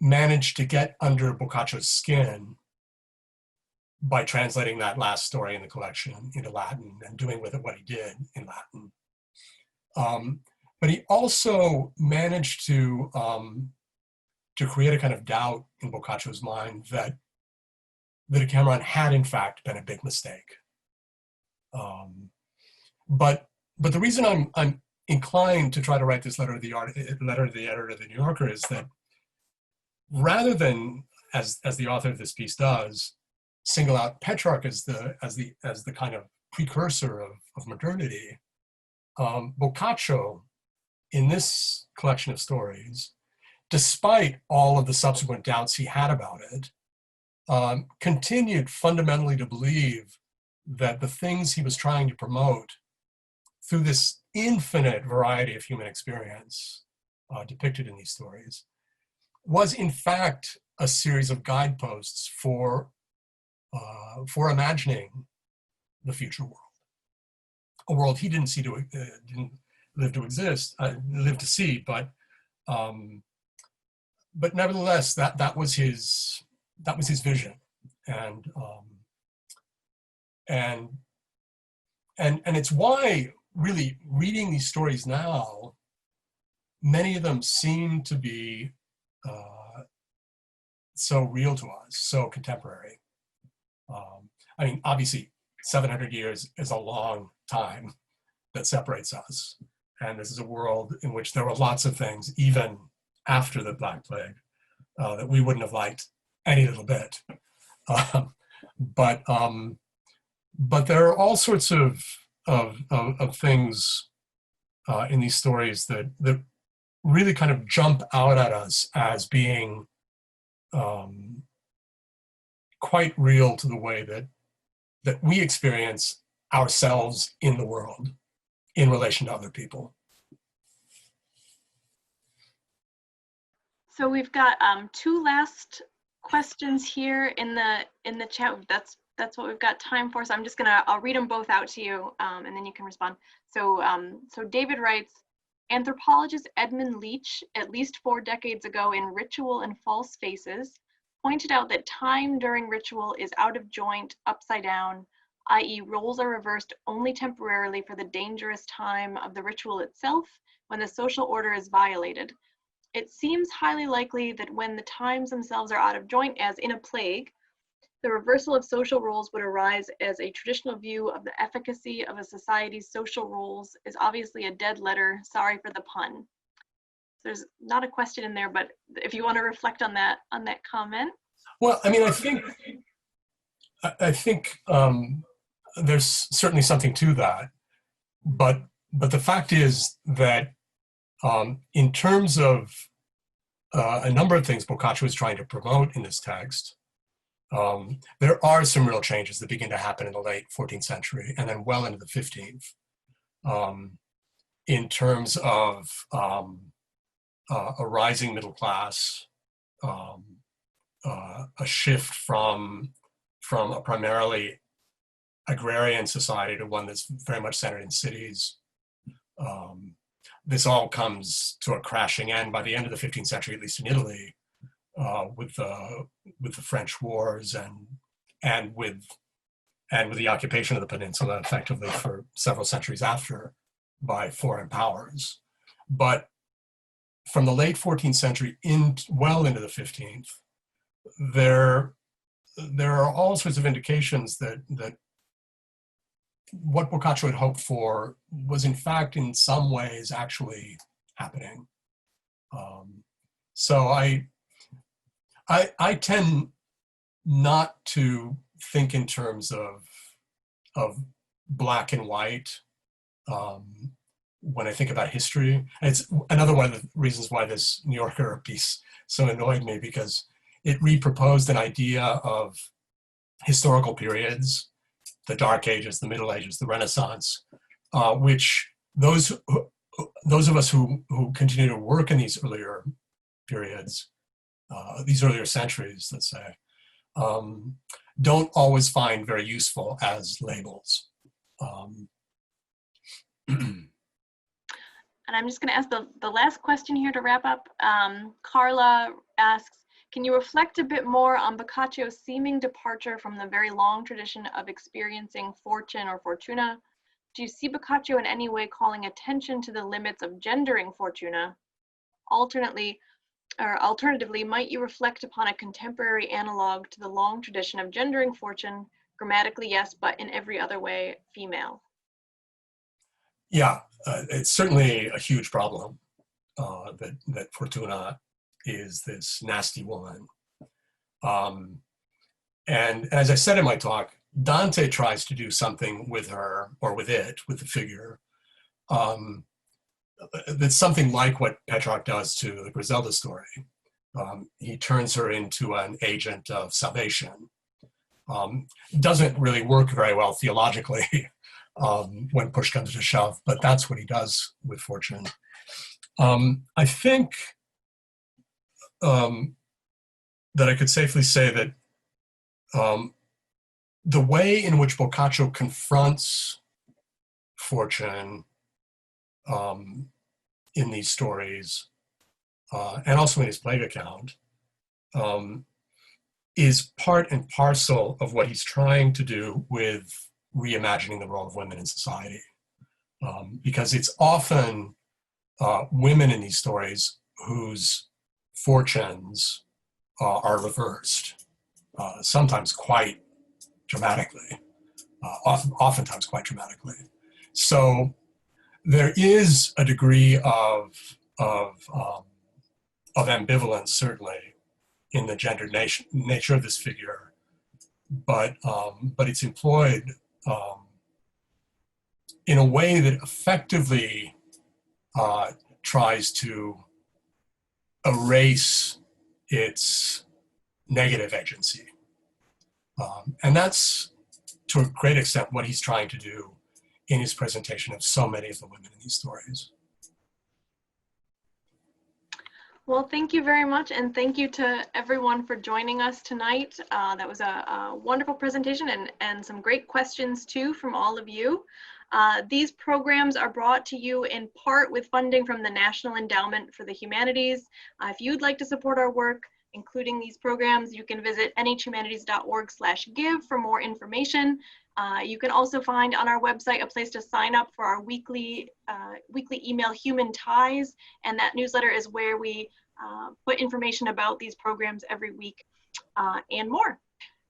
[SPEAKER 2] managed to get under Boccaccio's skin by translating that last story in the collection into Latin and doing with it what he did in Latin, but he also managed to create a kind of doubt in Boccaccio's mind that the Decameron had in fact been a big mistake. But the reason I'm inclined to try to write this letter to the editor of the New Yorker is that rather than, as the author of this piece does, single out Petrarch as the kind of precursor of modernity, Boccaccio in this collection of stories, despite all of the subsequent doubts he had about it, continued fundamentally to believe that the things he was trying to promote through this infinite variety of human experience depicted in these stories was in fact a series of guideposts for imagining the future world, a world he didn't live to see, but nevertheless, that was his vision, and it's why really reading these stories now, many of them seem to be so real to us, so contemporary. I mean, obviously, 700 years is a long time, that separates us. And this is a world in which there were lots of things, even after the Black Plague, that we wouldn't have liked any little bit. Um, but there are all sorts of things in these stories that really kind of jump out at us as being quite real to the way that we experience ourselves in the world in relation to other people.
[SPEAKER 1] So we've got two last questions here in the chat. That's what we've got time for. So I'm just I'll read them both out to you, and then you can respond. So David writes, anthropologist Edmund Leach, at least 4 decades ago in Ritual and False Faces, pointed out that time during ritual is out of joint, upside down, i.e. roles are reversed only temporarily for the dangerous time of the ritual itself when the social order is violated. It seems highly likely that when the times themselves are out of joint, as in a plague, the reversal of social roles would arise as a traditional view of the efficacy of a society's social roles is obviously a dead letter. Sorry for the pun. There's not a question in there, but if you want to reflect on that comment.
[SPEAKER 2] Well, I mean, I think there's certainly something to that, but the fact is that in terms of a number of things Boccaccio is trying to promote in this text, there are some real changes that begin to happen in the late 14th century and then well into the 15th in terms of a rising middle class, a shift from a primarily agrarian society to one that's very much centered in cities. This all comes to a crashing end by the end of the 15th century, at least in Italy, with the French wars and with the occupation of the peninsula effectively for several centuries after by foreign powers. But from the late 14th century well into the 15th, there are all sorts of indications that what Boccaccio had hoped for was in fact in some ways actually happening. So I tend not to think in terms of black and white when I think about history. And it's another one of the reasons why this New Yorker piece so annoyed me, because it reproposed an idea of historical periods, the Dark Ages, the Middle Ages, the Renaissance, which those of us who continue to work in these earlier periods, these earlier centuries, let's say, don't always find very useful as labels.
[SPEAKER 1] And I'm just going to ask the last question here to wrap up. Carla asks, can you reflect a bit more on Boccaccio's seeming departure from the very long tradition of experiencing fortune or fortuna? Do you see Boccaccio in any way calling attention to the limits of gendering fortuna? Alternatively, might you reflect upon a contemporary analog to the long tradition of gendering fortune, grammatically yes, but in every other way, female?
[SPEAKER 2] Yeah, it's certainly a huge problem that Fortuna is this nasty woman. And as I said in my talk, Dante tries to do something with her, or with it, with the figure, that's something like what Petrarch does to the Griselda story. He turns her into an agent of salvation. Doesn't really work very well theologically when push comes to shove, but that's what he does with fortune. I think that I could safely say that the way in which Boccaccio confronts fortune in these stories, and also in his plague account, is part and parcel of what he's trying to do with reimagining the role of women in society. Because it's often women in these stories whose fortunes are reversed, sometimes quite dramatically, oftentimes quite dramatically. So There is a degree of ambivalence, certainly, in the gendered nature of this figure, but it's employed in a way that effectively tries to erase its negative agency. And that's, to a great extent, what he's trying to do in his presentation of so many of the women in these stories.
[SPEAKER 1] Well, thank you very much, and thank you to everyone for joining us tonight. That was a wonderful presentation and some great questions too from all of you. These programs are brought to you in part with funding from the National Endowment for the Humanities. If you'd like to support our work, including these programs, you can visit nhhumanities.org/give for more information. You can also find on our website a place to sign up for our weekly email, Human Ties, and that newsletter is where we put information about these programs every week and more.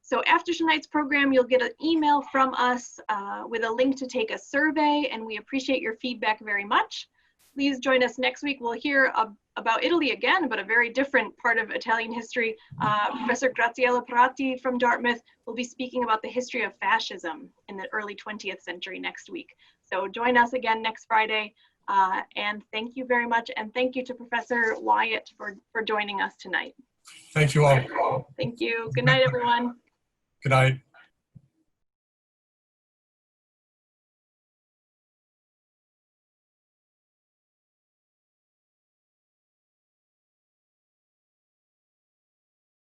[SPEAKER 1] So after tonight's program, you'll get an email from us with a link to take a survey, and we appreciate your feedback very much. Please join us next week. We'll hear about Italy again, but a very different part of Italian history. Professor Graziella Prati from Dartmouth will be speaking about the history of fascism in the early 20th century next week. So join us again next Friday. And thank you very much. And thank you to Professor Wyatt for joining us tonight.
[SPEAKER 2] Thank you all.
[SPEAKER 1] Thank you. Good night, everyone.
[SPEAKER 2] Good night.